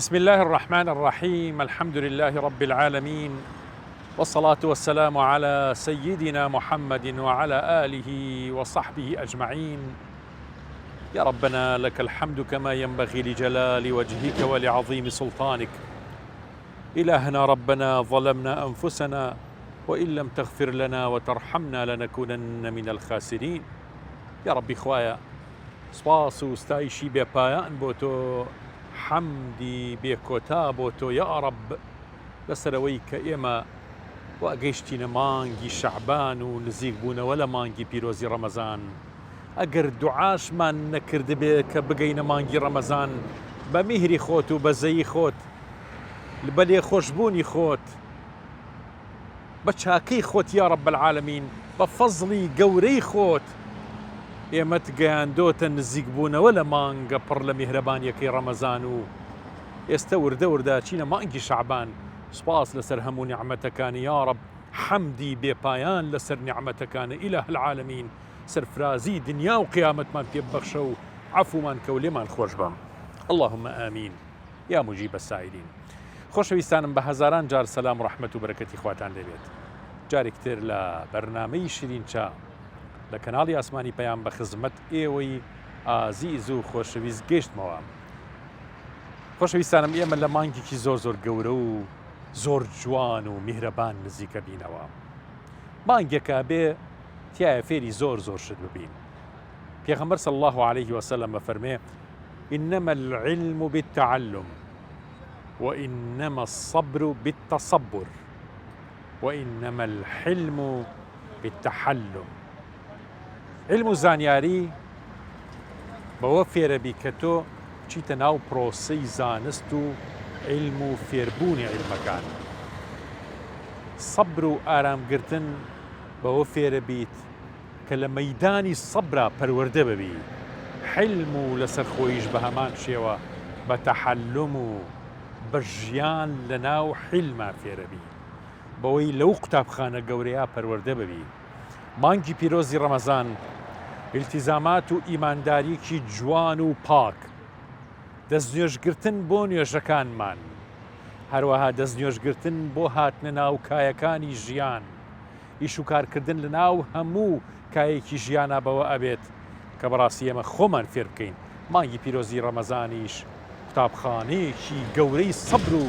بسم الله الرحمن الرحيم. الحمد لله رب العالمين، والصلاة والسلام على سيدنا محمد وعلى آله وصحبه أجمعين. يا ربنا لك الحمد كما ينبغي لجلال وجهك ولعظيم سلطانك. إلهنا ربنا ظلمنا أنفسنا وإن لم تغفر لنا وترحمنا لنكونن من الخاسرين. يا ربي خوايا سپاس و ستایشی بێپایان بۆ تۆ، حەمدی بێکۆتا بۆ تۆ یا رب، لەسەرەوەی کە ئێمە واگەیشتینە مانگی شەعبان و نزیک بوونەوە لە مانگی پیرۆزی ڕەمەزان. ئەگەر دوعاشمان نەکردبێ کە بگەینە مانگی ڕەمەزان بە میهری خۆت و بەزەیی خۆت، بە لێخۆشبوونی خۆت، بە چاکەی خۆت یا رب العالمین، بە فەزڵی گەورەی خۆت ئێمەت گەیاندۆتە نزیک بوونەوە لە مانگە پڕ لە میهرەبانیەکەی ڕەمەزان و ئێستا وردە وردە چینە مانگی شەعبان. سپاس لەسەر هەموو نیعمەتەکانی یا رب، حەمدی بێپایان لەسەر نیعمەتەکانە ئیلاه العالمین. سەرفرازی دنیا و قیامەتمان پێ ببەخشە و عەفومان کە و لێمان خۆش بەم. اللهم ئامین یا مجیب السائلین. خۆشەویستانم، بە هەزاران جار سەلام و ڕەحمەت و بەرەکەتی خواتان لێبێت. جارێک تر لە بەرنامەی شیرین چا لە کەناڵی ئاسمانی پەیام بە خزمەت ئێوەی ئازیز و خۆشەویست گەیشتمەوە. خۆشەویستانم، ئێمە لە مانگێکی زۆر گەورە و زۆر جوان و میهرەبان نزیکە بینەوە. مانگێکە بێ تایە فێری زۆر شت ببین. پێغەمبەر صلی الله عليه وسلم فەرمێ: إنما العلم بالتعلم وإنما الصبر بالتصبر وإنما الحلم بالتحلم. علم و زانیاری بەوە فێرەبی کە تۆ چیتە ناو پرۆسەی زانست و علم و فێربوونی علمەکان. سەبر و ئارامگرتن بەوە فێرەبیت کە لە مەیدانی سەبرا پەروەردە ببی. حلم و لەسەر خۆیش بە هەمان شێوە بە تەحەلم و بە ژیان لە ناو حلما فێرەبی، بەوەی لەو قوتابخانە گەورەیە پەروەردە ببی. مانگی پیرۆزی ڕەمەزان التیزامات و ئیمانداریەکی جوان و پاک، دەستنوێژگرتن بۆ نوێژەکانمان، هەروەها دەستنوێژگرتن بۆ هاتنە ناو کایەکانی ژیان، ئیش و کارکردن لە ناو هەموو کایەکی ژیانە بەوە ئەبێت کە بەڕاستی ئێمە خۆمان فێر بکەین. مانگی پیرۆزی ڕەمەزانیش قوتابخانەیەکی گەورەی سەبر و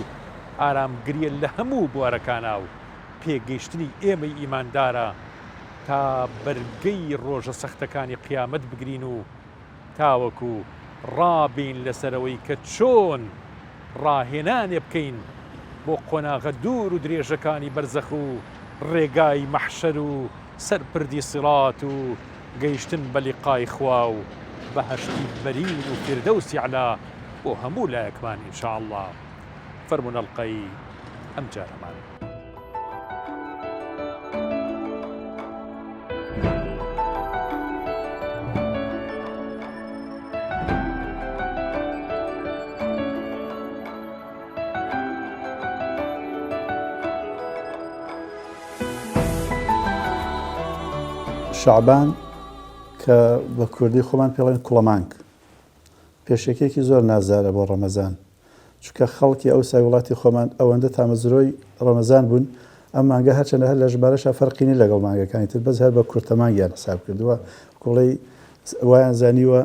ئارامگریە لە هەموو بوارەکانە و پێگەیشتنی ئێمەی ئیماندارە تا بەرگەی ڕۆژە سەختەکانی قیامەت بگرین و تاوەکو ڕابین لەسەرەوەی کە چۆن ڕاهێنانێ بکەین بۆ قۆناغە دوور و درێژەکانی بەرزەخ و ڕێگای مەحشەر و سەرپردی سیڕات و گەیشتن بە لیقای خوا و بەهەشتی بەرین و فیردەوسی عەلا بۆ هەموو لایەکمان ئینشاء الله. فەرمونە ئەڵقەی ئەم جارەمان. شەعبان کە بە کوردی خۆمان پێڵێن کوڵەمانگ، پێشەکێکی زۆر نازارە بۆ ڕەمەزان، چونکە خەڵکی ئەو سای وڵاتی خۆمان ئەوەندە تامەزرۆی ڕەمەزان بوون. ئەم مانگە هەرچەندە هەر لە ژمارەشە فەرقینی لەگەڵ مانگەکانی تر، بەس هەر بە کورتەمانگیان حساب کردووە. کوڵەی وایان زانیوە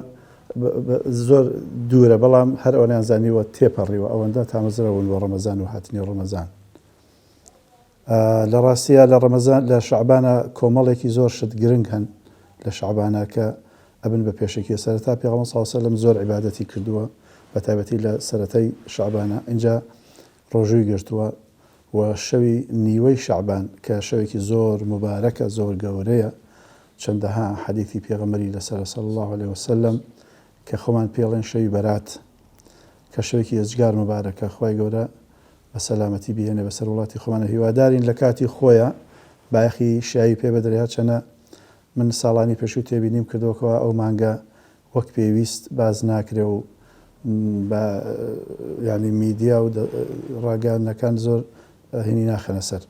زۆر دوورە، بەڵام هەر ئەوەیان زانیوە تێپەڕیوە، ئەوەندە تامەزرە بوون بۆ ڕەمەزان و هاتنی ڕەمەزان. لە ڕاستیە لە ڕەمەزان لە شەعبانە کۆمەڵێکی زۆر شت گرنگ هەن لە شەعبانە کە ئەبن بە پێشەکی. سەرەتا پێغەمبەر صلی الله علیه وسلم زۆر عیبادەتی کردووە، بە تایبەتی لە سەرەتای شەعبانە. اینجا ڕۆژووی گرتووە و شەوی نیوەی شەعبان کە شەوێکی زۆر مبارەکە، زۆر گەورەیە. چەندەها حەدیثی پێغەمبەری لەسەر صلی الله علیه وسلم کە خۆمان پێڵێن شەوی بەرات، کە شەوێکی ئەجگار مبارەکە. خوای گەورە بە سەلامەتی بهێنێ بەسەر وڵاتی خۆمانە. هیوادارین لە کاتی خۆیە بایەخی شایی پێ بدرێت. چەنە من ساڵانی پێشوو تێبینیم کردوەکەوە ئەو مانگە وەک پێویست باز ناکرێ و بە ینی میدیا و ڕاگەیاندنەکان زۆر هێنی ناخەنە سەر.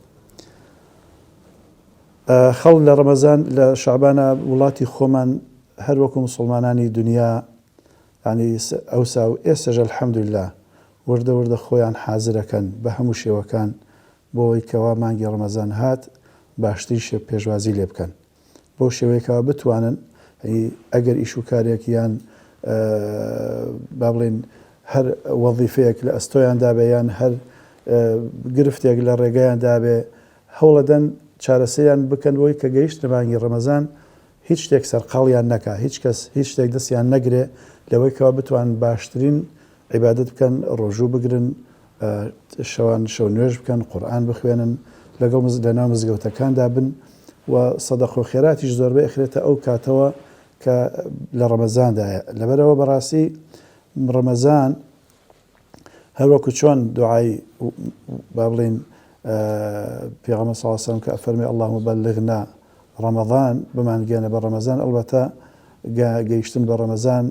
خەڵ لە ڕەمەزان لە شەعبانە وڵاتی خۆمان هەر وەکو موسڵمانانی دنیا ینی ئەوسا و ئێستاژە الحەمدولله وردە وردە خۆیان حازرەکەن بە هەموو شێوەکان بۆەوەی کەوا مانگی ڕەمەزان هات باشتری پێشوازی لێ بکەن بۆ شێوەیەکەوە بتوانن ئەگەر ئیش و کارێکیان با بڵێن هەر وەظیفەیەک لە ئەستۆیان دابێ یان هەر گرفتێک لە ڕێگەیان دابێ هەوڵەدەن چارەسەیان بکەن بۆی کە گەیشت مانگی ڕەمەزان هیچ شتێک سەرقاڵیان نەکا هیچ کەس هیچ شتێک دەستیان نەگرێ لەوەی کەوا بتوان باشترین عیبادەت بکەن ڕۆژوو بگرن شەوان شەو نوێژ بکەن قورئان بخوێنن لەگەڵ لەناو مزگەوتەکاندا بن و سەدەق و خێراتیش زۆربەی ئەخرێتە ئەو کاتەوە کە لە ڕەمەزاندایە لەبەرەوە بەڕاستی ڕەمەزان هەروەکو چۆن دوعای با بڵێن پێغەمبەر صلی الله علیه و سلم کە ئەفەرمێ اللهم بلغنا ڕەمەزان بمانگێنە بە ڕەمەزان ئەلبەتە گەیشتن بە ڕەمەزان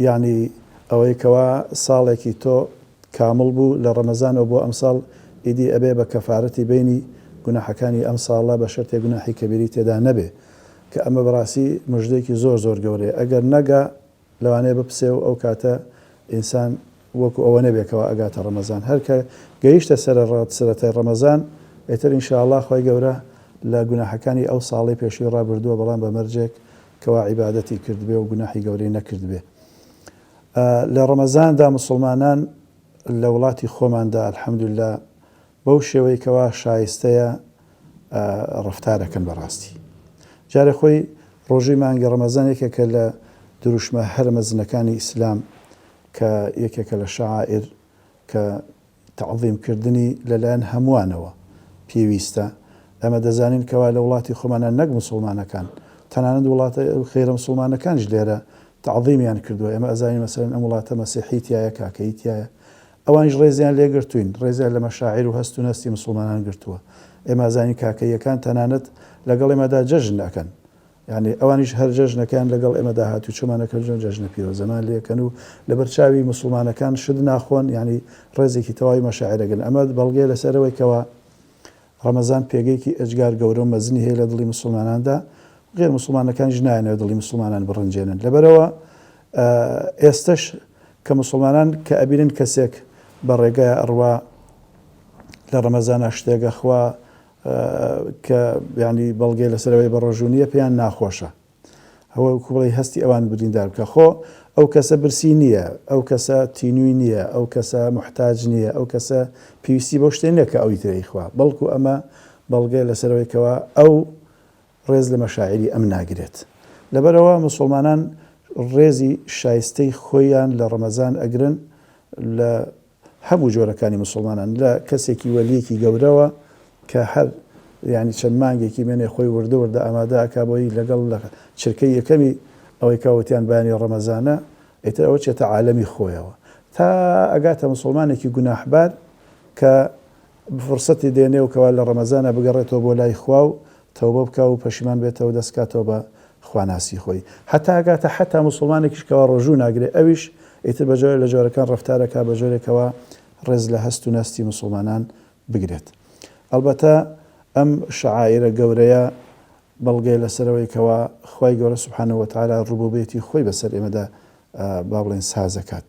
یعنی ئەوەی کەوا ساڵێکی تۆ کامل بوو لە ڕەمەزانەوە بۆ ئەمساڵ ئیدی ئەبێ بە کەفارەتی بینی گوناحەکانی ئەم ساڵە بە شەرتێک گوناحی کەبیری تێدا نەبێ کە ئەمە بەڕاستی مژدەیەکی زۆر زۆر گەورەیە ئەگەر نەگا لەوانەیە بپسێ و ئەو کاتە ئینسان وەکو ئەوە نەبێکەوە ئەگاتە ڕەمەزان هەر کە گەیشتە سەرەتای ڕەمەزان ئێتر ئینشاءالله خۆی گەورە لە گوناحەکانی ئەو ساڵی پێشووی ڕابردووە بەڵام بە مەرجێک کەوا عیبادەتی کردبێ و گوناحی گەورەی نەکردبێ لە ڕەمەزاندا موسڵمانان لە وڵاتی خۆماندا الحەمدولله بەو شێوەی کەوا شایستەیە ڕەفتارەکەن بەڕاستی جارێ خۆی ڕۆژەی مانگی ڕەمەزان یەکێکە لە دروشمە هەر مەزنەکانی ئیسلام کە یەکێکە لە شەعائیر کە تەعظیمکردنی لەلایەن هەمووانەوە پێویستە ئەمە دەزانین کەوا لە وڵاتی خۆمانە نەک موسڵمانەکان تەنانەت وڵاتە خێرە موسڵمانەکانش لێرە تەعظیمیان کردووە ئێمە ئەزانین مەسەلەن ئەم وڵاتە مەسیحیتایە کاکەیتایە ئەوانش ڕێزیان لێ گرتوین ڕێزیان لە مەشاعیر و هەست و نەستی مسلمانان گرتووە ئێمە ئەزانین کاکەیەکان تەنانەت لەگەڵ ئێمەدا جەژن ئەکەن یعنی ئەوانیش هەر جەژنەکان لەگەڵ ئێمەدا هاتوو چۆمانەکە جەژنە پیرۆزەمان لێکەن و لە بەرچاوی مسلمانەکان شت ناخۆن ینی ڕێزێکی تەواوی مەشاعرەگەن ئەمە بەڵگەیە لەسەرەوەی کەوا ڕەمەزان پێگەیەکی ئەجگار گەورە و مەزنی هەیە لە دڵی مسلماناندا غێر مسلمانەکانیش نایەنەوە دڵی مسلمانان بڕنجێنن لەبەرەوە ئێستش کە مسلمانان کە ئەبینن کەسێک بە ڕێگای ئەڕوا لە ڕەمەزانە شتێگە خوا کە ینی بەڵگەی لەسەرەوەی بە ڕۆژوونیە پێیان ناخۆشە ئەوە کوڵی هەستی ئەوان بریندار بکە خۆ ئەو کەسە برسی نییە ئەو کەسە تینووی نییە ئەو کەسە محتاج نییە ئەو کەسە پێویستی بۆ شتێن نیە کە ئەوی ترەی خوا بەڵکو ئەمە بەڵگەی لەسەرەوەیکەوە ئەو ڕێز لە مەشاعری ئەم ناگرێت لەبەرەوە مسلمانان ڕێزی شایستەی خۆیان لە ڕەمەزان ئەگرن لە هەموو جۆرەکانی مسلمانان لە کەسێکی وەلیەکی گەورەوە کە هەر ینی چەند مانگێکی بێنێ خۆی وردە وردە ئامادە ئەکا بۆی لەگەڵ لە چرکەی یەکەمی ئەوەی کاوتیان بانی ڕەمەزانە ئیتر ئەوە چێتە عالەمی خۆیەوە تا ئەگاتە مسلمانێکی گوناحبار کە فرسەتی دێنێ و کەوا لە ڕەمەزانە بگەڕێتەوە بۆ لای خوا و تەوبە بکە و پەشیمان بێتەوە دەستکاتەوە بە خواناسی خۆی هەتا ئەگاتە حتا مسلمانێکیش کەوا ڕۆژوو ناگرێ ئەویش ئیتر بە جۆرە لە جۆرەکان ڕەفتارەکە بە جۆرێکەوە ڕێز لە هەست و نەستی مسلمانان بگرێت ئەلبەتە ئەم شەعائیرە گەورەیە بەڵگەی لەسەرەوەی کەوا خوای گەورە سوبحانەهو وتەعالا ڕوبوبیەتی خۆی بەسەر ئێمەدا با بڵێن سازەکات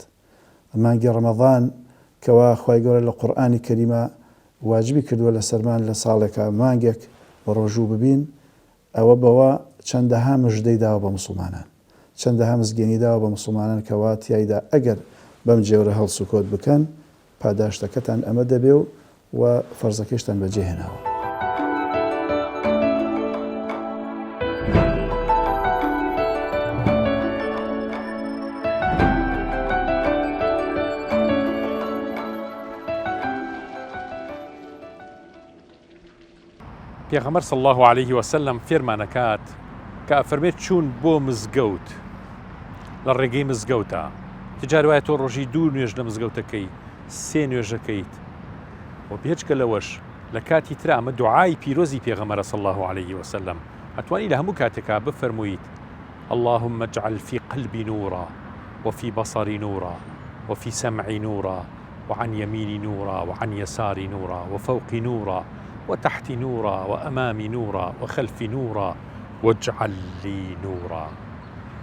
مانگی ڕەمەزان کەوا خوای گەورە لە قورئانی کەریمە واجبی کردووە لە سەرمان لە ساڵێکە مانگێک بە ڕۆژوو ببین ئەوە بەوە چەندەها مژدەی داوە بە مسلمانان چەندەها مزگەنی داوە بە مسلمانان کەوا تیایدا ئەگەر بەم جێورە هەڵسوکۆت بکەن پاداشتەکەتان ئەمە دەبێ و فەرزەکەشتان بەجێهێناوە پێغەمبەر صلی الله عليه وسلم فێرمانەکات کە ئەفەرمێت چوون بۆ مزگەوت لە ڕێگەی مزگەوتە تجار وایە تۆ ڕۆژی 2 نوێژ لە مزگەوتەکەی 3 نوێژەکەیت و بێچکە لەوەش لە کاتی ترە ئەمە دوعای پیرۆزی پێغەمبەرە صلی الله عليه وسلم ئەتوانی لە هەموو کاتێکا بفەرموویت اللهم اجعل في قلبي نورا وفي بصري نورا وفي سمعي نورا وعن يميني نورا وعن يساري نورا وفوقي نورا وتحت نورا وأمامي نورا وخلفي نورا واجعل لي نورا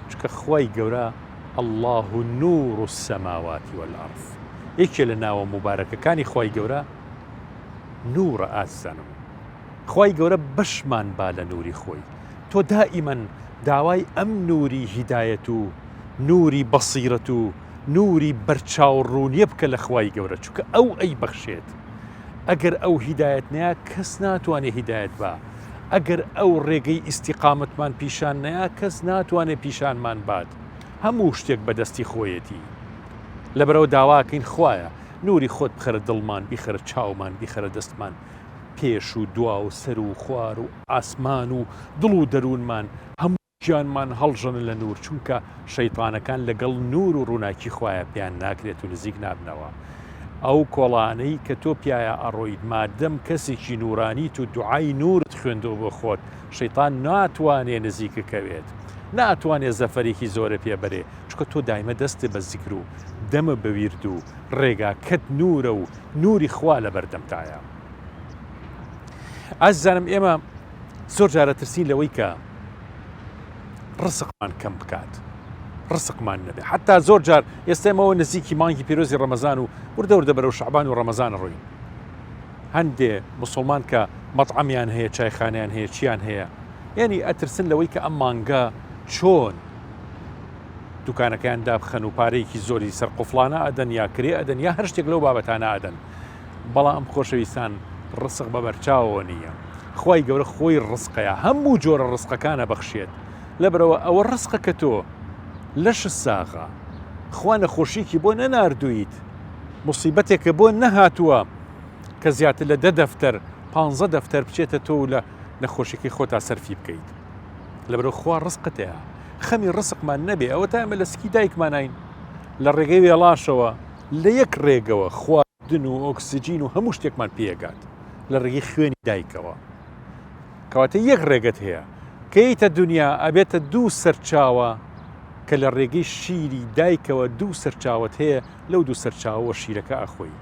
شكا خواي قورا الله نور السماوات والأرض یەکێ لە ناوە مبارەکەکانی خوای گەورە نورە ئازیزانم. خوای گەورە بەشمان با لە نوری خۆی. تۆ دائیمەن داوای ئەم نوری هیدایەت و نوری بەسیرەت و نوری بەرچاوڕوونیە بکە لە خوای گەورە، چونکە ئەو ئەی بەخشێت. ئەگەر ئەو هیدایەت نەیە کەس ناتوانێت هیدایەت بە، ئەگەر ئەو ڕێگەی ئیستیقامەتمان پیشان نەیە کەس ناتوانێت پیشانمان بات. هەموو شتێک بەدەستی خۆیەتی. لەبەرەوە داواکەین خوایە نوری خۆت بخەرە دڵمان، بیخەرە چاومان، بیخەرە دەستمان، پێش و دوا و سەر و خوار و ئاسمان و دڵ و دەروونمان هەموو گیانمان هەڵژەنە لە نور، چونکە شەیتانەکان لەگەڵ نور و ڕووناکی خوایە پیان ناکرێت و نزیک نابنەوە. ئەو کۆڵانەی کە تۆ پیایە ئەڕۆیت مادەم کەسێکی نورانیت و دوعای نورت خوێندەوە بۆ خۆت، شەیتان ناتوانێت نزیکەکەوێت، ناتوانێت زەفەرێکی زۆرە پێبەرێ، چونکە تۆ دایمە دەستێ بە زیکر و دەمە بەویرد و ڕێگاکەت نورە و نوری خوا لە بەردەمتایە. ئازیزانم ئێمە زۆر جارە ترسین لەوەی کە ڕسقمان کەم بکات، ڕسقمان نەبێ. حتا زۆر جار ئێستێمەوە نزیکی مانگی پیرۆزی ڕەمەزان و وردە بەرەو شەعبان و ڕەمەزان ڕۆین. هەندێ مسلمان کە مەطعەمیان هەیە، چایخانیان هەیە، چیان هەیە، یعنی ئەترسن لەوەی کە ئەم مانگە چۆن دوکانەکەیان دابخەن و پارەیەکی زۆری سەر قوفڵانە ئەدەن یا کرێ ئەدەن یا هەر شتێک لەو بابەتانە ئەدەن. بەڵام خۆشەویستان ڕسق بە بەرچاوەوە نییە. خوای گەورە خۆی ڕسقەیە، هەموو جۆرە ڕسقەکانە بەخشێت. لەبەرەوە ئەوە ڕسقە کە تۆ لەش ساغا خوا نەخۆشیکی بۆ نەناردوویت، موسیبەتێکە بۆ نەهاتووە کە زیاتر لە 10 دەفتەر 15 دەفتەر بچێتە تۆ لە نەخۆشیەکەی خۆتا سەرفی بکەیت. لەبەرەوە خوا ڕسقەتەیە، خەمی ڕسقمان نەبێ. ئەوە تا ئێمە لە سکی دایکمانین لە ڕێگەی وێڵاشەوە لە یەک ڕێگەوە خواردن و ئۆکسیجین و هەموو شتێکمان پێگات لە ڕێگەی خوێنی دایکەوە. کەواتە یەک ڕێگەت هەیە کەیتە دنیا ئەبێتە دوو سەرچاوە کە لە ڕێگەی شیری دایکەوە دوو سەرچاوت هەیە، لەو دوو سەرچاوە شیرەکە ئەخۆی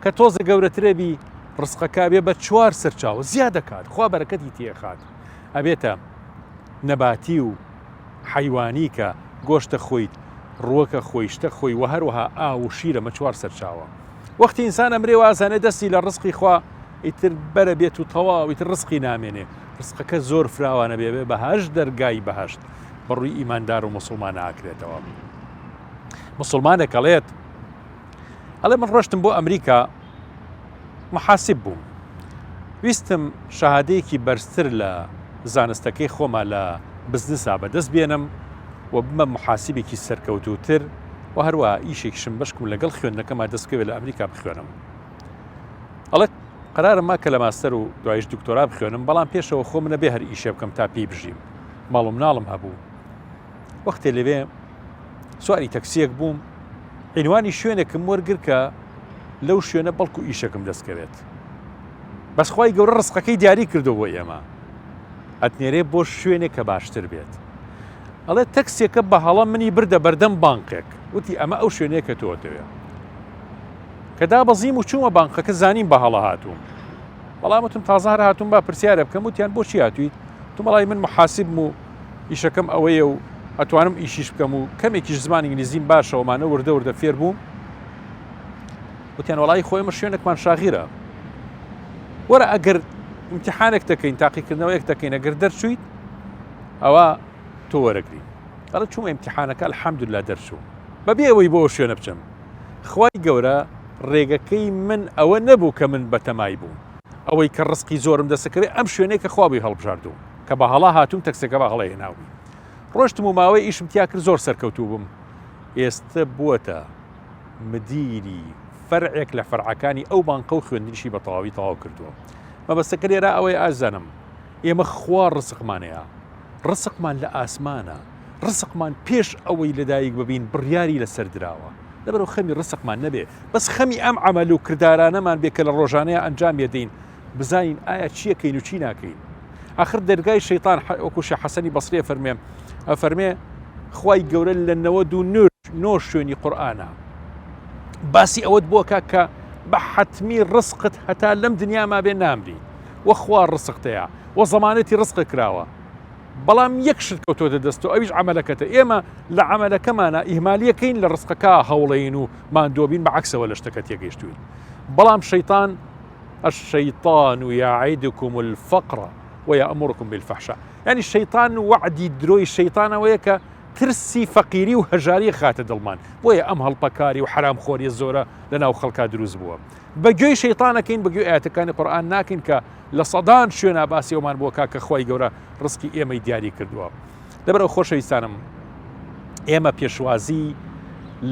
کە تۆزە گەورەترێبی ڕسقەکە بێ بە 4 سەرچاوە زیاد دەکات، خوا بەرەکەتی تێخات. ئەبێتە نەباتی و حیوانی کە گۆشتە خۆیت، ڕووەکە خۆی، شتە خۆی و هەروەها ئاو و شیرە مە 4 سەرچاوە. وەختی ئینسان ئەمرێ وازانە دەستی لە ڕسقی خوا ئیتر بەرە بێت و تەواو ئیتر ڕسقی نامێنێ. ڕسقەکە زۆر فراوانە بێ بەهەشت دەرگای بەهەشت بەڕووی ئیماندار و مسلمان ئاکرێتەوە. مسلمانێک ئەڵێت ئەڵێ من ڕۆشتم بۆ ئەمریکا محاسب بووم، ویستم شەهادەیەکی بەرزتر لە زانستەکەی خۆمە لە بزنسا بەدەست بێنم و بمە محاسبێکی سەرکەوتوتر و هەروە ئیشێکیشم بەشکم لەگەڵ خوێندنەکەما دەستکەوێت لە ئەمریکا بخوێنم. ئەڵێت قرارم ما کە لە ماستەر و دوایش دکتۆرا بخوێنم، بەڵام پێشەوە خۆ منە بێ هەر ئیشێ بکەم تا پێی بژیم. ماڵ و مناڵم هەبوو. وەختێ لەوێ سواری تەکسیەک بووم، عنوانی شوێنێکم وەرگر کە لەو شوێنە بەڵکو ئیشەکەم دەستکەوێت. بەس خوای گەورە ڕسقەکەی دیاری کردو بۆ ئێمە، ئەتنێرێ بۆ شوێنێک کە باشتر بێت. ئەڵێ تەکسیەکە بە هەڵە منی بردە بەردەم بانقێک، وتی ئەمە ئەو شوێنەیە کە تۆتەوێ. کە دابەزیم و چوومە بانقەکە زانیم بە هەڵە هاتووم. بەڵام وتم تازە هەر هاتووم با پرسیارە بکەم، وتیان بۆچی هاتوویت؟ تو مەڵی من محاسبم و ئیشەکەم ئەوەیە و ئەتوانم ئیشیش بکەم و کەمێکیش زمانی ئینگلیزیم باشەوەمانە وردە فێر بووم. وتیان وەڵی خۆی ئێمە شوێنێکمان شاغیرە، وەرە ئەگەر امتحانێک دەکەین، تاقیکردنەوەیەک دەکەین، ئەگەر دەرچوویت ئەوە تۆ وەرەگری. ئەڵێ چوومە امتحانەکە الحەمدوللا دەرچووم، بەبێ ئەوەی بۆ شوێنە بچم. خوای گەورە ڕێگەکەی من ئەوە نەبوو کە من بەتەمای بووم، ئەوەی کە ڕسقی زۆرم دەسەکەوێت ئەم شوێنەی کە خوابی هەڵبژاردوو کە بە هەڵا هاتووم تەکسەکە بە هەڵەیە ناوی. ڕۆشتم و ماوەی ئیشم تیا کرد، زۆر سەرکەوتوو بووم. ئێستا بووەتە مدیری فەرعێک لە فەرعەکانی ئەو بانقە و خوێندنیشی بە تەواوی تەواو کردووە. مەبەستەکە لێرە ئەوەی ئازانم ئێمە خوا ڕسقمانەیە، ڕسقمان لە ئاسمانە، ڕسقمان پێش ئەوەی لەدایک ببین بڕیاری لەسەر دراوە. لەبەرەوە خەمی ڕسقمان نەبێ، بەس خەمی ئەم عەمەل و کردارانەمان بێ کە لە ڕۆژانەیە ئەنجام دەین، بزانین ئایا چیەکەین و چی ناکەین. آخر دەرگای شەیطان وەکو شێخ حەسەنی بەسری فەرمێ خوای گەورە لە 99 شوێنی قورئانە باسی ئەوەت بۆ کە بە حەتمی ڕسقت هەتا لەم دنیاما بێ نامری، وە خوا ڕسقتەیە وە زەمانەتی ڕسقە کراوە. بەڵام یەک شت کەوتۆتە دەستەوە ئەویش عەمەلەکەتە. ئێمە لە عەمەلەکەمانە ئیهمالیەکەین لە ڕزقەکە هەوڵەین و ماندۆبین بەعەکسەوە لە شتەکە تێگەیشتوین. بەڵام شەیطان الشەیطان یەعیدکم الفەقر وەیەئمرکم بالفەحشاء، یعنی شەیطان وعدی درۆی شەیطانەوەیە کە ترسی فەقیری و هەژاری خاتە دڵمان، بۆیە ئەم هەڵپەکاری و حرامخۆری زۆرە لەناو خەڵکا دروست بووە. بەگوێی شەیطانەکەین، بەگوێی ئاەتەکانی قورئان ناکەین کە لە سەدان شوێنە باسی ئەومان بۆ کە خۆی گەورە ڕزقی ئێمەی دیاری کردووە. لەبەرەوە خۆشەویستانم، ئێمە پێشوازی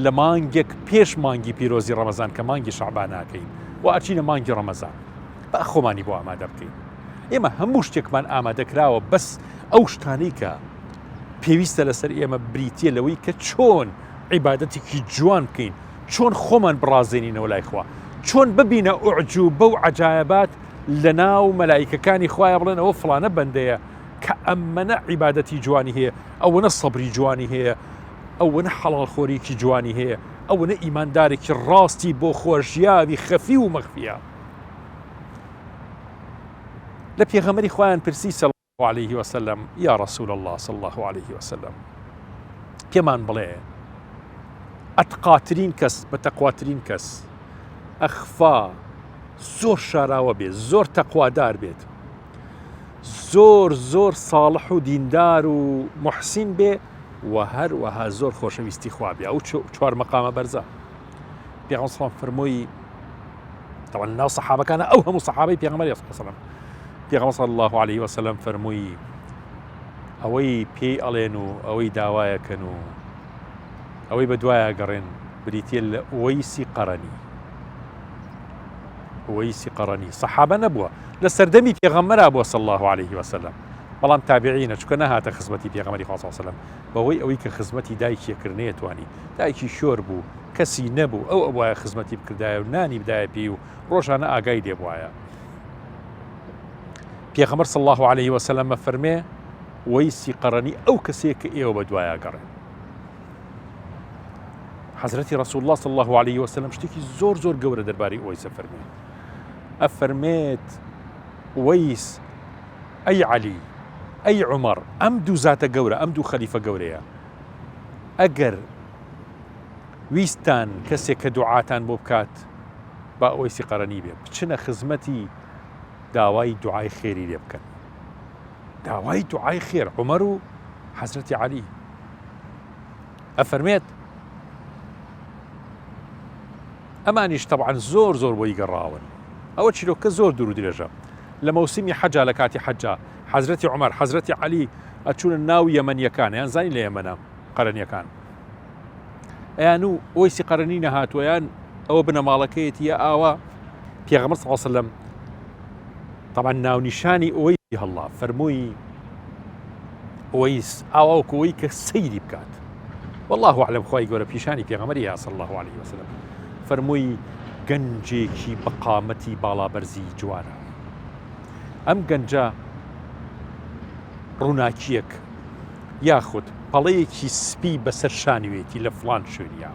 لە مانگێک پێش مانگی پیرۆزی ڕەمەزان کە مانگی شەعبان ناکەین و ئەچینە مانگی ڕەمەزان بە خۆمانی بۆ ئامادە بکەین. ئێمە هەموو شتێکمان ئامادەکراوە، بەس ئەو شتانەی کە پێویستە لەسەر ئێمە بریتە لەوەی کە چۆن عیبادەتێکی جوان بکەین، چۆن خۆمان بڕازێنینەوە لای خوا، چۆن ببینە ئوعجوبە و عەجایبات لە ناو مەلایکەکانی خوایە، بڵێن ئەوە فڵانە بەندەیە کە ئەمەنە عیبادەتی جوانی هەیە، ئەوەنە سەبری جوانی هەیە، ئەوەنە حەڵاڵخۆریەکی جوانی هەیە، ئەوەنە ئیماندارێکی ڕاستی بۆ خۆشیاوی خەفی و مەخفیە. لە پێغەمبەری خوایان پرسی صلی الله عليه وسلم، یا رسول الله صلی الله عليه وسلم، پێمان بڵێ ئەتقاترین کەس بە تەقواترین کەس ئەخفا زۆر شاراوە بێت، زۆر تەقوادار بێت، زۆر زۆر ساڵح و دیندار و محسین بێ و هەروەها زۆر خۆشەویستی خوا بێ. ئەو چوار مەقامە بەرزە. پێغەمبەر سەڵام فەرمووی، طبعا ناو سەحابەکانە ئەو هەموو سەحابەی پێغەمبەر سەڵام، پێغەمبەر صلی الله عليه وسلم فەرمووی ئەوەی پێی ئەڵێن و ئەوەی داوایەکەن و ئەوەی بەدوایە گەڕێن بریتە لە ئوەیسی قەرەنی. ئوەیسی قەرەنی سەحابە نەبووە، لە سەردەمی پێغەمبەرا بووە صلی الله عليه وسلم، بەڵام تابعینە، چونکە نەهاتە خزمەتی پێغەمبەری خوا صلی الله عليه وسلم، بەوەی ئەوەی کە خزمەتی دایکیەکرد نەیەتوانی، دایکی شۆر بوو، کەسی نەبوو، ئەو ئەوایە خزمەتی بکردایە و نانی بدایە پێی و ڕۆژانە ئاگای لێ بوایە. پێغەمبەر صلی الله عليه وسلم فەرمێ وەیسی قەرەنی ئەو کەسێک کە ئێوە بەدوایە گەڕێن. حەزرەتی ڕەسوول الله صلی الله عليه وسلم شتێکی زۆر زۆر گەورە دەربارەی ئەوەیسە فەرمێ. ئەفەرمێت وەیس ئەی عەلی ئەی عومەر، ئەم دوو زاتە گەورە، ئەم دوو خەلیفە گەورەیە، ئەگەر ویستان کەسێک کە دوعاتان بۆ بکات با ئەوەیسی قەرەنی بێ، بچنە خزمەتی داوای دوعای خێری لێ بکەن. داوای دوعای خێر، عومەر و حەزرەتی عەلی. ئەفەرمێت ئەمانیش طبعا زۆر زۆر بۆی گەڕاون، ئەوە چیرۆکە زۆر دوور و درێژە. لە مەوسیمی حەجا، لە کاتی حەجا، حەزرەتی عومەر حەزرەتی عەلی ئەچوونە ناو یەمەنیەکان، یان زانی لە یەمەنە قەرەنیەکان، ئەیان و ئەوەیسی قەرەنی نەهاتووە، یان ئەوە بنەماڵەکەیەتی یا ئاوا. پێغەمبەر صلی الله عليه وسلم طبعا ناونیشانی ئەوەی هەڵا فەرمووی ئەوەیس ئاواوکەوەی کە سەیری بکات. والله أعلم، خوای گەورە پیشانی پێغەمبەری صلی الله عليه وسلم فەرمووی گەنجێکی بەقامەتی باڵابەرزی جوانە. ئەم گەنجە ڕووناکیەک یاخود پەڵەیەکی سپی بەسەر شانوێتی لە فڵان شوێنیا،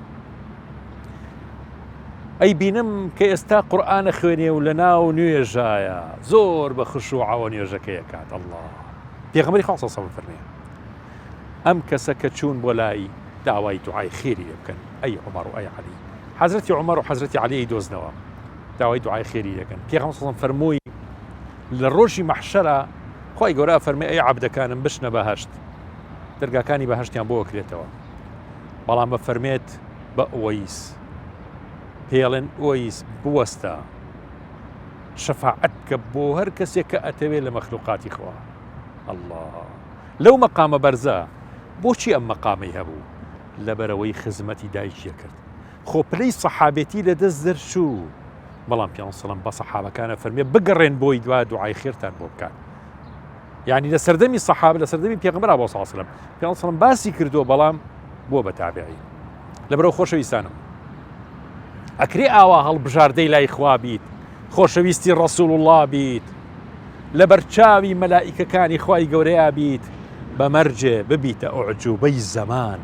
ئەی بینم کە ئێستا قورئانە خوێنێ و لە ناو نوێژایە، زۆر بە خشووعەوە نوێژەکەی ئەکات. الله، پێغەمبەری خوا صلی الله عليه وسلم فەرمێ ئەم کەسە کە چوون بۆ لای داوای دوعای خێری لێ بکەن، ئەی عومەر و ئەی عەلی، حەزرەتی عومەر و حەزرەتی عەلی دۆزنەوە، داوای دوعای خێری لێکەن. پێغەمبەر صلی الله عليه وسلم فەرمووی لە ڕۆژی مەحشەرە خوای گەورە فەرمێ ئەی عەبدەکانم بشنە بەهەشت، دەرگاکانی بەهەشتیان بۆ وەکرێتەوە، بەڵام بە فەرمێت بە ئوەیس، پێڵێن ئوەیس بوەستە شەفاعەت کە بۆ هەر کەسێک کە ئەتەوێت لە مەخلوقاتی خوا. الله، لەو مەقامە بەرزە. بۆچی ئەم مەقامی هەبوو؟ لەبەرەوەی خزمەتی دایکیە کرد. خۆ پلەی سەحابەتی لە دەست دەرچوو، بەڵام پێغەمبەر صلی الله عليه وسلم بە سەحابەکانە فەرمێ بگەڕێن بۆی دوا دوعای خێرتان بۆ بکات. یعنی لە سەردەمی سەحابە، لە سەردەمی پێغەمبەر صلی الله عليه وسلم، پێغەمبەر صلی الله عليه وسلم باسی کردووە، بەڵام بۆ بە تابعی. لەبەرەوە خۆشەویستانم، ئەکرێ ئاوا هەڵبژاردەی لای خوا بیت، خۆشەویستی ڕەسوول الله بیت، لە بەرچاوی مەلائیکەکانی خوای گەورەیە بیت، بەمەرجێ ببیتە ئوعجوبەی زەمان.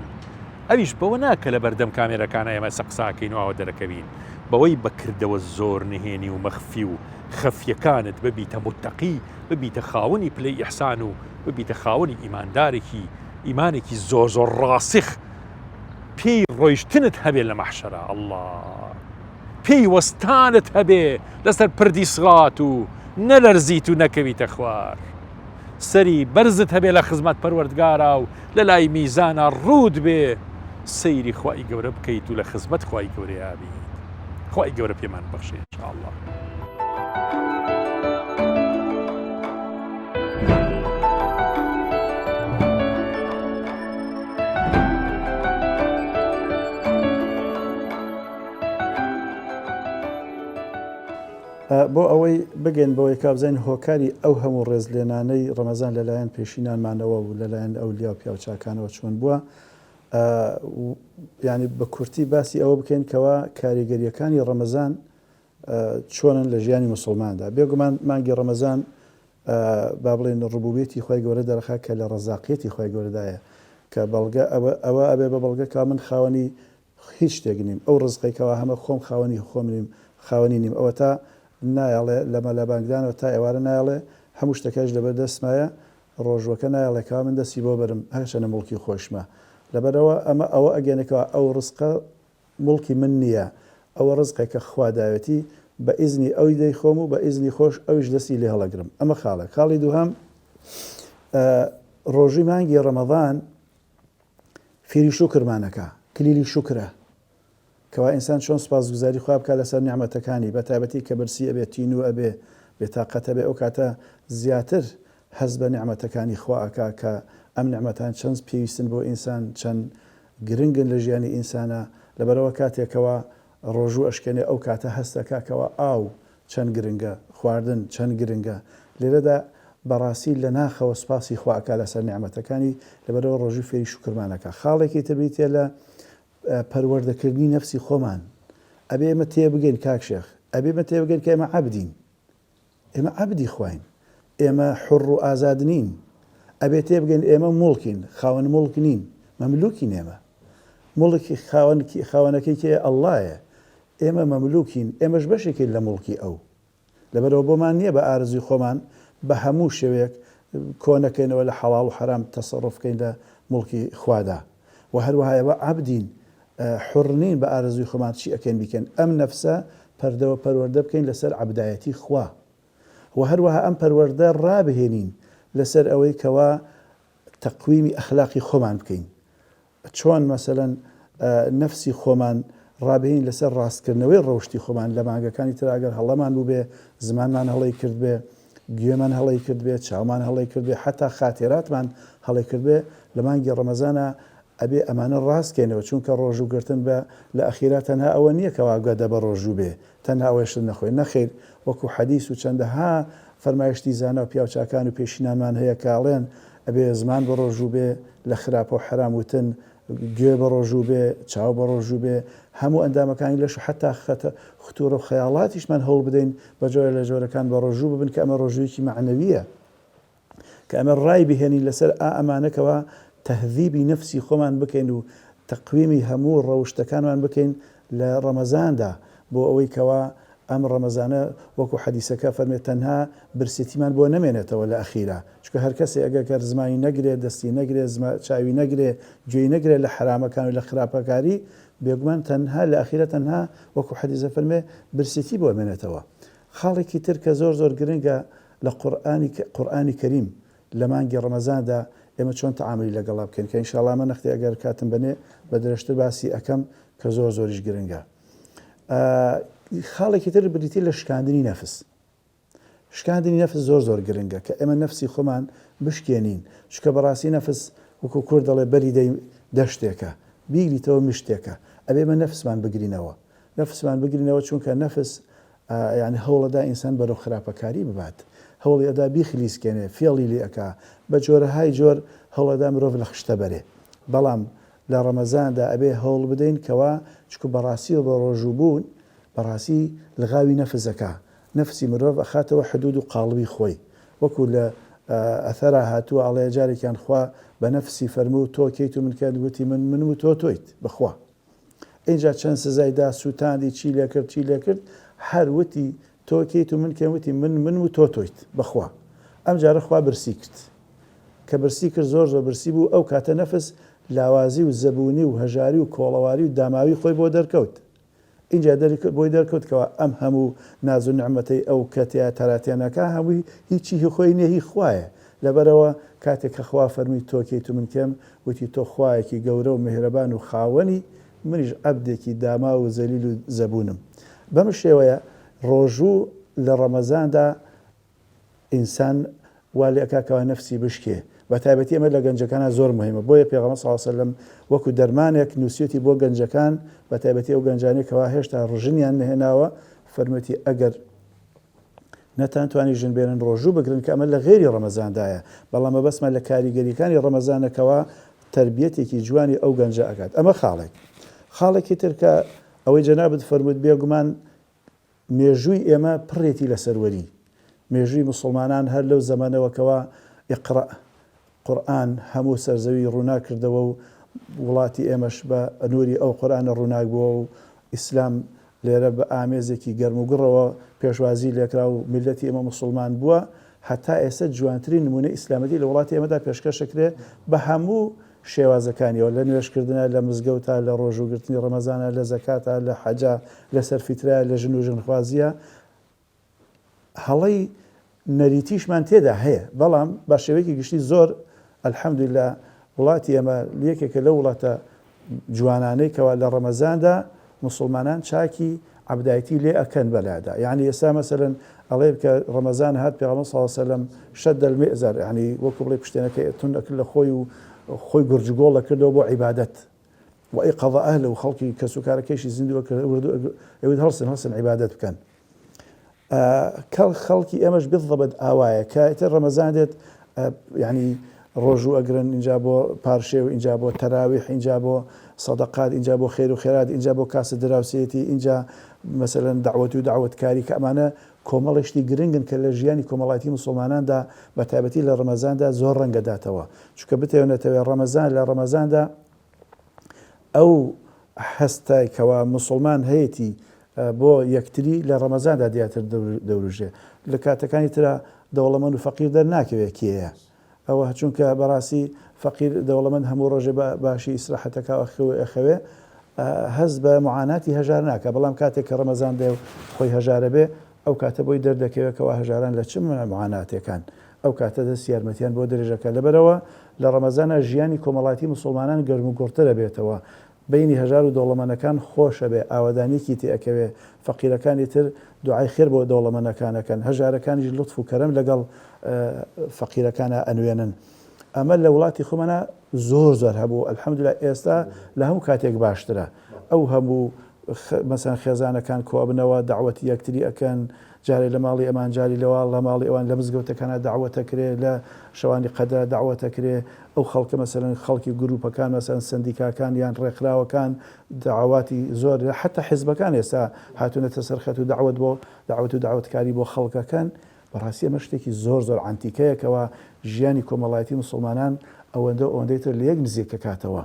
ئەویش بەوە ناکە لە بەردەم کامێرەکانە ئێمە سەقساکەین و ئەوە دەرەکەوین، بەوەی بەکردەوە زۆر نهێنی و مەخفی و خەفیەکانت ببیتە متەقی، ببیتە خاوەنی پلەی ئیحسان و ببیتە خاوەنی ئیمانێکی زۆر زۆر ڕاسخ، پێی ڕۆیشتنت هەبێ لە مەحشەرە، الله پێی وەستانت هەبێ لەسەر پردی سغات و نەلەرزیت و نەکەویتە خوار، سەری بەرزت هەبێ لە خزمەت پەروەردگارە و لە لای میزانە ڕوود بێ، سەیری خوای گەورە بکەیت و لە خزمەت خوای گەورەیە بیت. خوای گەورە پێمان بەخشێ ئینشاءالله. بۆ ئەوەی بگەین بەوەی کابزین هۆکاری ئەو هەموو ڕێزلێنانەی ڕەمەزان لەلایەن پێشینانمانەوە و لەلایەن ئەولیا و پیاوچاکانەوە چۆن بووە، ینی بە کورتی باسی ئەوە بکەین کەوا کاریگەریەکانی ڕەمەزان چۆنن لە ژیانی مسلماندا. بێگومان مانگی ڕەمەزان با بڵێن ڕبوبێتی خۆی گەورە دەرەخا کە لە ڕەزاقیەتی خۆی گەورەدایە، کە بەڵگە ئەوە ئەبێ بە بەڵگەکە من خاوەنی هیچ شتێک نیم، ئەو ڕزقێکەوە هەمە خۆم خاوەنی خۆم نیم، خاوەنی نیم. ئەوە تا نایڵێ لە مەلەبانگدانەوە تا ئێوارە نایڵێ هەموو شتەکەش لەبەر دەستمایە، ڕۆژوەکە نایڵێکەوە من دەستی بۆ بەرم هەرچەنە مڵکی خۆشمە. لەبەرەوە ئەوە ئەگەنێکەوە ئەو ڕزقە مڵکی من نییە، ئەوە ڕزقێکە خوا داوێتی بە ئیزنی ئەوی دەیخۆم و بە ئیزنی خۆش ئەویش دەستی لێ هەڵەگرم. ئەمە خاڵێک. خاڵی دووهەم ڕۆژی مانگی ڕەمەضان فێری شوکرمانەکە، کلیلی شوکرە، کەوا ئینسان چۆن سوپاسگوزاری خوا بکات لەسەر نیعمەتەکانی، بە تایبەتی کە برسی ئەبێ، تین و ئەبێ، بێتاقەتە بێ، ئەو کاتە زیاتر هەز بە نیعمەتەکانی خوا ئەکا کە ئەم نیعمەتان چەند پێویستن بۆ ئینسان، چەند گرنگن لە ژیانی ئینسانە. لەبەرەوە کاتێکەوە ڕۆژوو ئەشکێنێ ئەو کاتە هەستەکەکەوە ئاو چەند گرنگە، خواردن چەند گرنگە. لێرەدا بەڕاستی لە ناخەوە سوپاسی خوا ئەکا لەسەر نیعمەتەکانی، لەبەرەوە ڕۆژی فێری شوکرمانەکە. خاڵێکی تریتێ لە پەروەردەکردنی نەفسی خۆمان. ئەبێ ئێمە تێبگەین کاکشێخ، ئەبێ ئێمە تێبگەین کە ئێمە عەبدین، ئێمە عەبدی خوین، ئێمە حوڕ و ئازاد نین. ئەبێ تێبگەین ئێمە موڵکین، خاوەن موڵک نین، مەملوکین. ئێمە موڵکی خاوەنەکەی کێ ئەڵڵایە، ئێمە مەملوکین، ئێمەش بەشێکین لە موڵکی ئەو. لەبەرەوە بۆمان نییە بە ئارزوی خۆمان بە هەموو شێوەیەک کۆنەکەینەوە لە حەڵاڵ و حەرام تەسەڕف بکەین لە موڵکی خوادا. و هەروەها ئێوە عەبدین، حڕنین بە ئارزوی خۆمان چی ئەکەین بیکەن. ئەم نەفسە پەردەوە پەروەردە بکەین لەسەر عەبدایەتی خوا، و هەروەها ئەم پەروەردە ڕابهێنین لەسەر ئەوەی کەوا تەقویمی ئەخلاقی خۆمان بکەین. چۆن مەسەلەن نەفسی خۆمان ڕابهێنین لەسەر ڕاستکردنەوەی ڕەوشتی خۆمان لە مانگەکانی تر. ئەگەر هەڵەمان بوو بێ، زمانمان هەڵەی کرد بێ، گوێمان هەڵەی کرد بێ، چاومان هەڵەی کرد بێ، حتا خاتێراتمان هەڵەی کرد بێ، لە مانگی ڕەمەزانە ئەبێ ئەمانە ڕاستکەینەوە، چونکە ڕۆژووگرتن بە لە ئەخیرا تەنها ئەوە نییە کە واگەدە بە ڕۆژوو بێ، تەنها ئەوەشت نەخۆی نەخیر. وەکو حەدیث و چەندەها فەرمایشتی زانا و پیاوچاکان و پێشینانمان هەیە کاڵێن ئەبێ زمان بە ڕۆژوو بێ، لە خراپە و حرام وتن، گوێ بە ڕۆژوو بێ، چاو بە ڕۆژوو بێ، هەموو ئەندامەکانی لەش حتا ختورە و خەیاڵاتیشمان هەوڵ بدەین بە جۆرە لە جۆرەکان بە ڕۆژوو ببن، کە ئەمە ڕۆژوویەکی معنەویە، کە ئەمە ڕای بهێنین لەسەر ئەمانەکەوە تەهذیبی نەفسی خۆمان بکەین و تەقویمی هەموو ڕەوشتەکانمان بکەین لە ڕەمەزاندا، بۆ ئەوەی کەوا ئەم ڕەمەزانە وەکو حەدیسەکە فەرمێت تەنها برسێتیمان بۆ نەمێنێتەوە لە ئەخیرا. چونکە هەر کەسێ ئەگەر زمانی نەگرێ، دەستی نەگرێ، چاوی نەگرێ، گوێی نەگرێت لە حرامەکان و لە خراپەکاری، بێگومان تەنها لە ئەخیرە تەنها وەکو حەدیسە فەرمێ برسێتی بۆ مێنێتەوە. خاڵێکی تر کە زۆر زۆر گرنگە لە قورئانی کەریم لە مانگی ڕەمەزاندا ئێمە چۆن تەعاملی لەگەڵا بکەین، کە ئینشاءڵڵا من نەختی ئەگەر کاتم بنێ بە درێژتر باسی ئەەکەم کە زۆر زۆریش گرنگە. خاڵێکی تر بریتی لە شکاندنی نەفس. شکاندنی نەفس زۆر زۆر گرنگە کە ئێمە نەفسی خۆمان بشکێنین، چونکە بەڕاستی نەفس وەکو کورد دەڵێ بەری دەشتێکە، بیگریتەوە مشتێکە. ئەبێ ئێمە نەفسمان بگرینەوە، نەفسمان بگرینەوە، چونکە نەفس یعنی هەوڵەدا ئینسان بەرەو خراپەکاری ببات، هەوڵی ئەدا بیخلیسکێنێ، فێڵی لێ ئەکا، بە جۆرەهای جۆر هەوڵەدا مرۆڤ لە خشتە بەرێ. بەڵام لە ڕەمەزاندا ئەبێ هەوڵ بدەین کەوا چکو بەڕاستی و بە ڕۆژوو بوون بەڕاستی لەغاوی نەفزەکە، نەفسی مرۆڤ ئەخاتەوە حدود و قاڵبی خۆی، وەکو لە ئەثەرا هاتووە ئەڵێ جارێکیان خوا بە نەفسی فەرموو تۆ کەیت و من کات گوتی من و تۆ تۆیت بەخوا. اینجا چەند سزایدا سووتاندی چی لێ کرد هەر وتی تۆکەیت و من کێم وتی من و تۆ تۆیت بەخوا ئەم جارە خوا برسی کرد کە برسی کرد زۆر برسی بوو ئەو کاتە نەفس لاوازی و زەبوونی و هەژاری و کۆڵەواری و داماوی خۆی بۆ دەرکەوت اینجا بۆی دەرکەوتکەوە ئەم هەموو ناز و نعمەتەی ئەو کەتیا تەراتێنەکە هەمووی هیچی خۆی نییە هی خوایە لەبەرەوە کاتێک کە خوا فەرمی تۆکەیت و من کێم وتی تۆ خوایەکی گەورە و میهرەبان و خاوەنی منیش عەبدێکی داما و زەلیل و زەبوونم بەم شێوەیە ڕۆژوو لە ڕەمەزاندا ئینسان وا لێ ئەکاکەوە نەفسی بشکێ بە تایبەتی ئەمە لە گەنجەکانە زۆر مهمە بۆیە پێغەمبەر صلی الله علیه و سلم وەکو دەرمانێک نووسێتی بۆ گەنجەکان بە تایبەتی ئەو گەنجانەی کەوا هێشتا ڕژنیان نهێناوە فەرمێتی ئەگەر نەتانتوانی ژن بێنن ڕۆژوو بگرن کە ئەمە لە غێری ڕەمەزاندایە بەڵام مەبەسمە لە کاریگەریەکانی ڕەمەزانەکەوە تربیەتێکی جوانی ئەو گەنجە ئەکات ئەمە خاڵێکی تر کە ئەوەی جەنابەت فەرمووت بێگومان مێژووی ئێمە پڕێتی لە سەروەری مێژووی موسڵمانان هەر لەو زەمانەوەکەوە ئیقرا قورئان هەموو سەرزەوی ڕوونا کردەوە و وڵاتی ئێمەش بە نووری ئەو قورئانە ڕووناک بووە و ئیسلام لێرە بە ئامێزێکی گەرم و گڕەوە پێشوازی لێکرا و میلەتی ئێمە موسڵمان بووە هەتا ئێستا جوانترین نمونە ئیسلامەتی لە وڵاتی ئێمەدا پێشکەشەکرێ بە هەموو شێوازەکانیەوە لە نوێشکردنە لە مزگەوتە لە ڕۆژوگرتنی ڕەمەزانە لە زەکاتە لە حەجە لە سەرفیترە لە ژن و ژنخوازیە هەڵەی نەریتیشمان تێدا هەیە بەڵام بە شێوەیەکی گشتی زۆر الحەمدولillah وڵاتی ئێمە یەکێکە لە وڵاتە جوانانەی کەوا لە ڕەمەزاندا موسڵمانان چاکی عەبدایەتی لێ ئەکەن بەلادا یعنی ئێستا مەسەلەن ئەڵێ کە ڕەمەزان هات پێغەمبەر صلی الله علیه و سلم شەد المئزر یعنی وەکو بڵێ پشتێنەکەی تونەکرد لە خۆی گورجگۆڵە کردەوە بۆ عیبادەت وئیقەض ئەهله و خەڵکی کەسوکارەکەیشی زیندووە ئەوێت هەڵسن عیبادەت بکەن خەڵکی ئێمەش بالضبط ئاوایە کە ئیتر ڕەمەزان دێت یعنی ڕۆژوو ئەگرن اینجا بۆ پارشێ و اینجا بۆ تەراویح اینجا بۆ سەدەقات اینجا بۆ خێر و خێرات اینجا بۆ کاسە دراوسێتی اینجا مەسەلەن دعوەت و دعوەتکاری کە ئەمانە کۆمەڵێشتی گرنگن کە لە ژیانی کۆمەڵایەتی موسڵماناندا بە تایبەتی لە ڕەمەزاندا زۆر ڕەنگەداتەوە چونکە بتەوێنێتەوە ڕەمەزان لە ڕەمەزاندا ئەو هەستای کەوا موسڵمان هەیەی بۆ یەکتری لە ڕەمەزاندا دیاتر دەوروژێ لە کاتەکانی ترە دەوڵەمەند و فەقیر دەرناکەوێت کێیە ئەوە چونکە بەڕاستی فەقیر دەوڵەمەند هەموو ڕۆژێ باشی ئیسراحەتەکە ئەخەوێ هەست بە معاناتی هەژار ناکە بەڵام کاتێک کە ڕەمەزان دێ خۆی هەژارە بێ ئەو کاتە بۆی دەردەکەوێتەوە هەژاران لە چ معاناتەکان ئەو کاتە دەست یارمەتیان بۆ دەرێژەکە لەبەرەوە لە ڕەمەزانە ژیانی کۆمەڵایەتی موسڵمانان گەرم و گۆڕترە بێتەوە بینی هەژار و دەوڵەمەندەکان خۆشە بێ ئاوادانێکی تێئەکەوێ فەقیرەکانی تر دوعای خێر بۆ دەوڵەمەندەکانەکەن هەژارەکانیش لطف و کەرەم لەگەڵ فەقیرەکانە ئەنوێنن ئەمە لە وڵاتی خۆمانە زۆر هەبوو الحەمدولillah ئێستا لە هەموو کاتێک باشترە ئەو هەموو مەسەن خێزانەکان کۆبنەوە دعوەتی یەکتری ئەکەن جارێ لە ماڵی ئەمان جاری لەوە لە ماڵی ئەوان لە مزگەوتەکانە دعوەتەکرێ لە شەوانی قەدرە دعوەتەکرێ ئەو خەڵکە مەسەلەن خەڵکی گروپەکان مەسەن سندیکاکان یان ڕێکخراوەکان دعواتی زۆر حتا حیزبەکان ئێستا هاتوونەتە سەرخەت و دعوت و دعوتکاری بۆ خەڵکەکان بەڕاستی ئەمە شتێکی زۆر عەنتیکەیەکەوە ژیانی کۆمەڵایەتی موسڵمانان ئەوەندەی تر لە یەک نزیک دەکاتەوە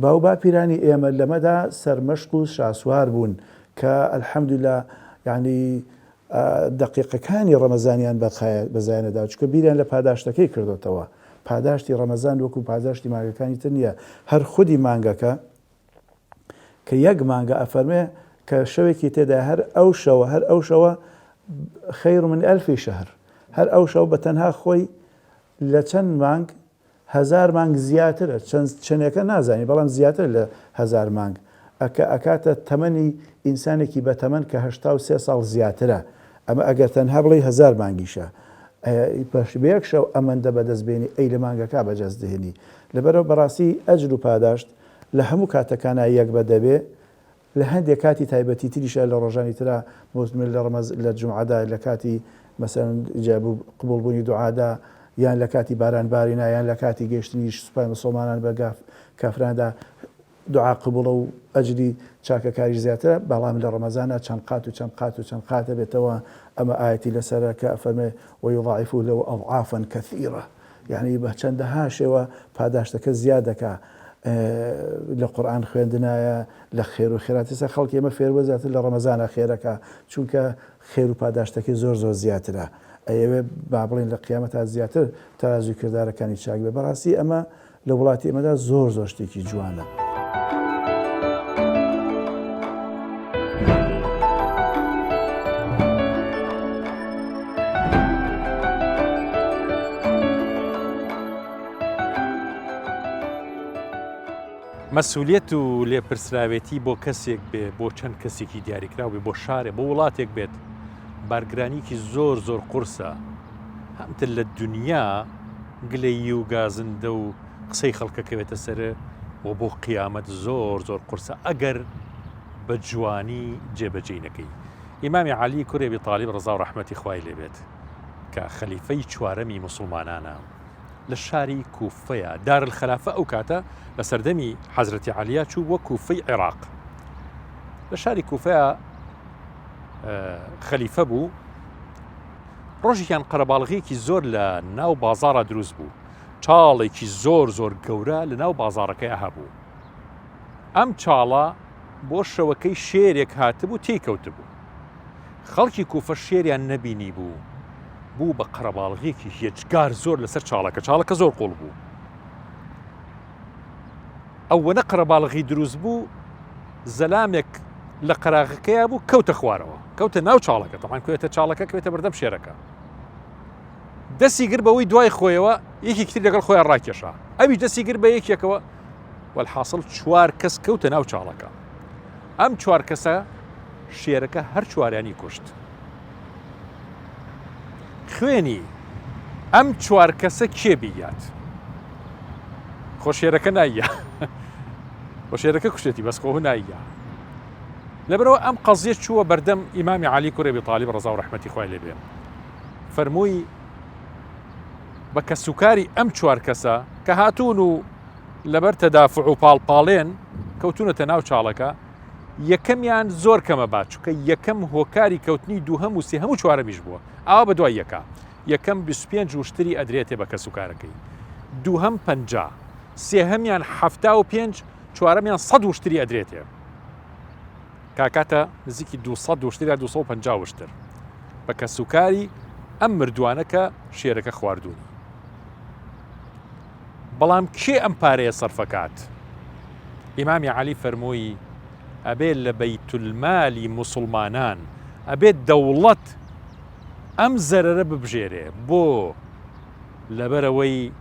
باو باپیرانی ئێمە لەمەدا سەرمەشق و شاسوار بوون کە الحەمدولillah یعنی دقیقەکانی ڕەمەزانیان بەزایەنەدا چکە بیریان لە پاداشتەکەی کردوتەوە پاداشتی ڕەمەزان وەکو پاداشتی مانگەکانی تر نییە هەر خودی مانگەکە کە یەک مانگە ئەفەرمێ کە شەوێکی تێدا هەر ئەو شەوە خەیر من ئەلفی شەهر هەر ئەو شەو بە تەنها خۆی لە چەند مانگ 1000 مانگ زیاترە چەندێکە نازانی بەڵام زیاتر لە 1000 مانگ ئەکاتە تەمەنی ئینسانێکی بە تەمەن کە 83 ساڵ زیاترە ئەمە ئەگەر تەنها بڵێ 1000 مانگیشە بەیەک شەو ئەمەندە بەدەستبێنی ئەی لە مانگەکە بەجەست دێنی لەبەرەوە بەڕاستی ئەجر و پاداشت لە هەموو کاتەکانە یەک بەدەبێ لە هەندێک کاتی تایبەتی تریشە لە ڕۆژانی ترە مزمل لە جومعەدا لە کاتی مەسەن قبولبوونی دوعادا یان لە کاتی بارانبارینا یان لە کاتی گەشتنی سوپای مسڵمانان بە کافراندا دوعا قبوڵە و ئەجری چاکەکاری زیاترە بەڵام لە ڕەمەزانە چەند قات بێتەوە ئەمە ئاەتی لەسەرە کە ئەفەرمێ ويضاعفوا له أضعافا كثيرة یعنی بە چەندەها شێوە پاداشتەکە زیاد دەکا لە قورئان خوێندنایە لە خێر و خێراتی خەڵکی ئێمە فێربووە زیاتر لە ڕەمەزانە خێرەکە چونکە خێر و پاداشتەکەی زۆر زیاترە ئەوێ با بڵین لە قیامەت تا زیاتر تەرازوی کردارەکانی چاک بێ. بەڕاستی ئەمە لە وڵاتی ئێمەدا زۆر شتێکی جوانە. مەسئولیەت و لێپرسراوێتی بۆ کەسێک بێ بۆ چەند کەسێکی دیاریکراو بێ بۆ شارێ بۆ وڵاتێک بێت بارگرانیکی زۆر قورسە. هەمتر لە دنیا گلەیی و گازندە و قسەی خەڵکەکەوێتە سەرە و بۆ قیامەت زۆر قورسە ئەگەر بە جوانی جێبەجێ نەکەی. ئیمامی عەلی کوڕی ئەبی طاالب ڕەزا و ڕەحمەتی خوای لێبێت کە خەلیفەی چوارەمی موسڵمانانە لە شاری کوفەیە دارالخلافە ئەو کاتە لە سەردەمی حەزرەتی عەلیە چوو وە کوفەی عێراق. لە شاری کوفەیە خەلیفە بوو. ڕۆژێکیان قەرەباڵغیەکی زۆر لە ناو بازاڕە دروست بوو. چاڵێکی زۆر گەورە لە ناو بازاڕەکەی هەبوو. ئەم چاڵە بۆ شەوەکەی شێرێک هاتبوو تێکەوت بوو. خەڵکی کوفە شێریان نەبینی بوو بە قەرەباڵغیەکی هێچگار زۆر لەسەر چاڵەکە زۆر قوڵ بوو. ئەوەنە قەرەباڵغی دروست بوو زەلامێک لە قەراغەکەیە بوو کەوتە خوارەوە کەوتە ناو چاڵەکە تەمان کوێتە چاڵەکە کوێتە بەردەم شێرەکە دەستی گر بەوەی دوای خۆیەوە یەکی کتری لەگەڵ خۆیان ڕاکێشا ئەوی دەستی گر بە یەکێکەوە والحاصل 4 کەس کەوتە ناو چاڵەکە ئەم 4 کەسە شێرەکە هەر چواریانی کوشت خوێنی ئەم 4 کەسە کێ بیات خۆشێرەکە نایە خۆشێرەکە کوشتێتی بەس خۆ نایە لەبەرەوە ئەم قەزیە چووە بەردەم ئیمامی عەلی کوڕی ئەبی طاالب ڕەزا و ڕەحمەتی خوای لێبێ فەرمووی بە کەسوکاری ئەم 4 کەسە کە هاتوون و لەبەر تەدافع و پاڵپاڵێن کەوتونەتە ناو چاڵەکە یەکەمیان زۆر کەمە باچووکە یەکەم هۆکاری کەوتنی دووهەم و سێهەم و چوارەمیش بووە ئاوا بە دوای یەکە یەکەم 25 وشتری ئەدرێتێ بە کەسوکارەکەی دووهەم 50 سێهەمیان 75 چوارەمیان 100 وشتری ئەدرێتێ کاکاتە نزیکی 200 وشتری 250 وشتر بە کەسوکاری ئەم مردوانەکە شێرەکە خواردوونی بەڵام کێ ئەم پارەیە سەرفەکات ئیمامی عەلی فەرمووی ئەبێت لە بەیتولمالی موسڵمانان ئەبێت دەوڵەت ئەم زەرەرە ببژێرێ بۆ لەبەرەوەی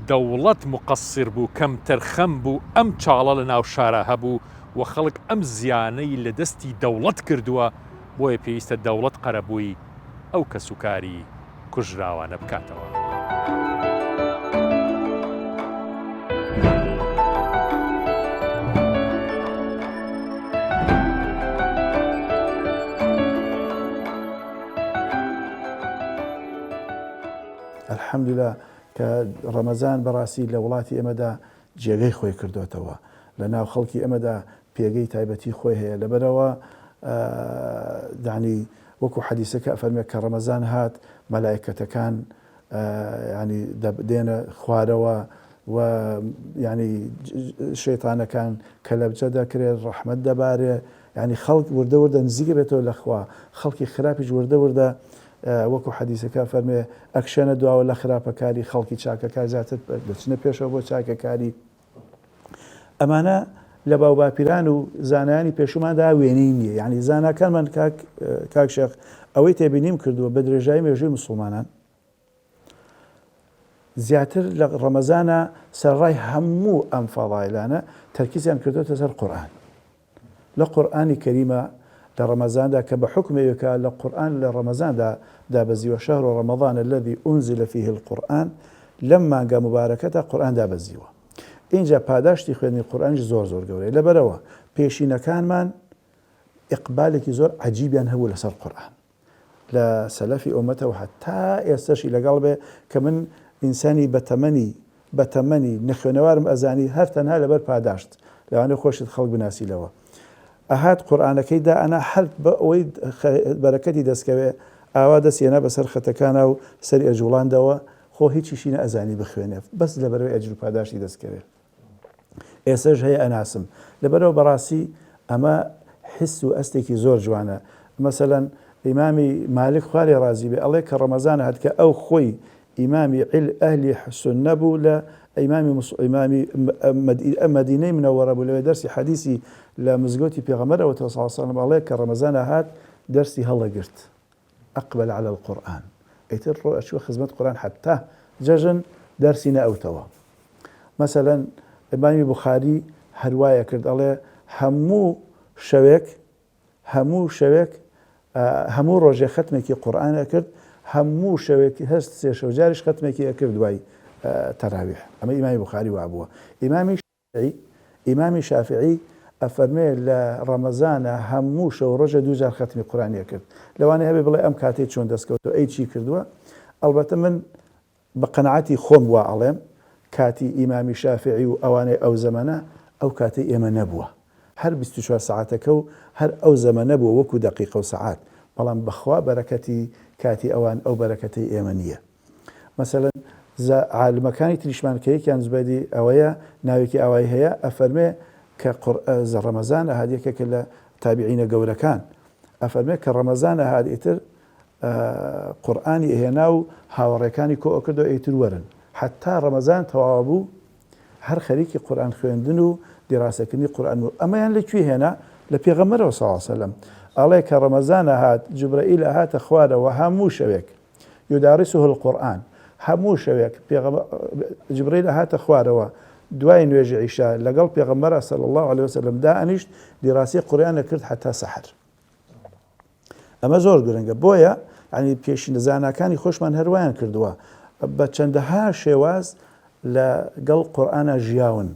دەوڵەت مقەسر بوو کەم تەرخەم بوو ئەم چاڵە لە ناو شارە هەبوو و خەڵک ئەم زیانەی لە دەستی دەوڵەت کردووە بۆیە پێویستە دەوڵەت قەرەبووی ئەو کەسوکاری کوژراوانە بکاتەوە. الحەمدوللا کە ڕەمەزان بەڕاستی لە وڵاتی ئێمەدا جێگەی خۆی کردوێتەوە لە ناو خەڵکی ئەمەدا پێگەی تایبەتی خۆی هەیە لەبەرەوە دانی وەکو حەدیسەکە فەرمێ کە ڕەمەزان هات مەلایکەتەکان ینی دێنە خوارەوە و ینی شەیتانەکان کەلەبجە دەکرێت ڕەحمەت دەبارێ ینی خەڵک وردە نزیکە بێتەوە لە خوا خەڵکی خراپیش وردە وەکو حەدیسەکە فەرمێ ئەکشەنە دواوە لە خراپەکاری خەڵکی چاکەکار زیاتر دەچنە پێشەوە بۆ چاکەکاری ئەمانە لە باوباپیران و زانایانی پێشوماندا وێنەی نییە یعنی زاناکانمان کاک شێخ ئەوەی تێبینیم کردووە بە درێژایی مێژووی موسڵمانان زیاتر لە ڕەمەزانە سەرڕای هەموو ئەم فەضایلانە تەرکیزیان کردوتە سەر قورئان لە قورئانی کەریمە لە ڕەمەزاندا کە بە حکمێکە لە قورئان لە ڕەمەزاندا دابەزیوە شەهر ڕەمەضان الذي أنزل فيه القرآن لەم مانگە مبارەکەدا قورئان دابەزیوە اینجا پاداشتی خوێندنی قورئانیش زۆر گەورەیە لەبەرەوە پێشینەکانمان ئیقبالێکی زۆر عەجیبیان هەبوو لەسەر قورئان لە سەلەفی ئومەتەوە هەتا ئێستاشی لەگەڵ بێ کە من ئینسانی بەتەمەنی نەخوێنەوارم ئەزانی هەر تەنها لەبەر پاداشت لەوانەیە خۆشت خەڵک بناسیلەوە ئەهات قورئانەکەی دا ئەنا هەر بە ئەوەی بەرەکەتی دەستکەوێ ئاوا دەستێنە بەسەر خەتەکانە و سەری ئەجوڵاندەوە خۆ هیچیشی نەئەزانی بخوێنێ بەس لەبەرەوەی ئەجر و پاداشتی دەستکەوێت ئێسەش هەیە ئەناسم لەبەرەوە بەڕاستی ئەمە حس و ئەستێکی زۆر جوانە. مەسەلەن ئیمامی مالک خوارێ ڕازی بێ ئەڵێ کە ڕەمەزانە هەت کە ئەو خۆی ئیمامی ئەهلی سوننە بوو لە ئیمامی مەدینەی منەوەرە بوو لەوێ دەرسی حەدیسی لە مزگەوتی پێغەمبەرەوە صلی الله علیه وسلم ئەڵێ کە ڕەمەزانە هات دەرسی هەڵەگرت ئەقبل على القورآن ئیتر ڕۆ ئەچووە خزمەت قورآن حتا جەژن دەرسی نەئەوتەوە. مەسەلەن ئیمامی بوخاری هەروایە کرد ئەڵێ هەموو شەوێک هەموو ڕۆژێ ختمێکی قورآنە کرد هەموو شەوێکی هەست سێ شەو جاریش ختمێکی ئەکرد دوای تەراویح. ئەمە ئیمامی بوخاری وابووە. ئیمامی شافعی ئەفەرمێ لە ڕەمەزانە هەموو شەو ڕۆژە دوو جار ختمی قورآنیە کرد. لەوانەیە هەبێ بڵێ ئەم کاتێ چۆن دەستکەوتەوە ئەی چی کردووە. ئەلبەتە من بە قەنەعەتی خۆم وا ئەڵێم کاتی ئیمامی شافعی و ئەوانەی ئەو زەمانە ئەو کاتەی ئێمە نەبووە. هەر 24 ساعتەکە و هەر ئەو زەمە نەبووە وەکو دەقیقە و سەعات، بەڵام بەخوا بەرەکەتی کاتی ئەوان ئەو بەرەکەتەی ئێمە نییە. مەسەلەن عالمەکانی تریشمانکەیەکیان زبەدی ئەوەیە ناوێکی ئەوای هەیە ئەفەرمێ کە ڕەمەزانە هادیەکێکە لە تابعینە گەورەکان ئەفەرمێ کە ڕەمەزانە هات ئیتر قورئانی هێنا و هاوڕێکانی کۆ کردەوە ئیتر وەرن حتا ڕەمەزان تەواو بوو هەر خەریکی قورئان خوێندن و دیراسەکردنی قورئان و ئەمەیان لەکوێ هێنا لە پێغەمبەرەوە صلی الله علیه وسلم ئەڵێ کە ڕەمەزانە هات جوبرەئیل هاتە خوارەوە هەموو شەوێک یودارسه القورئان هەموو شەوێک جوبرەئیل هاتە خوارەوە دوای نوێژی عیشا لەگەڵ پێغەمبەر صلی الله علیه وسلم دانیشت دیراسی قورئانە کرد حتا سەحر. ئەمە زۆر گرنگە بۆیە ینی پێشینەزانەکانی خۆشمان هەروایان کردووە بە چەندەها شێواز لەگەڵ قورئانە ژیاون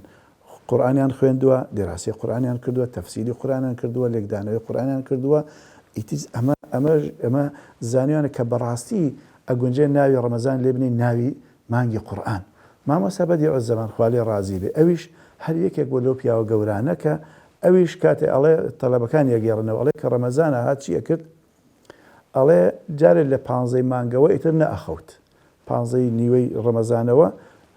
قورئانیان خوێندووە دیراسی قورئانیان کردووە تەفسیری قورئانیان کردووە لێکدانەوەی قورئانیان کردووە. ئەمە زانیوانە کە بەڕاستی ئەگونجێ ناوی ڕەمەزان لێ بنین ناوی مانگی قورئان. مامۆستا بەدیع زەمان خوا لێ ڕازی بێ ئەویش هەر یەکێک بۆ لەو پیاوە گەورانە کە ئەویش کاتێ ئەڵێ تەلەبەکان یەگەێڕنەوە ئەڵێ کە ڕەمەزانە هات چیە کرد ئەڵێ جارێ لە 15 مانگەوە ئیتر نەئەخەوت 15 نیوەی ڕەمەزانەوە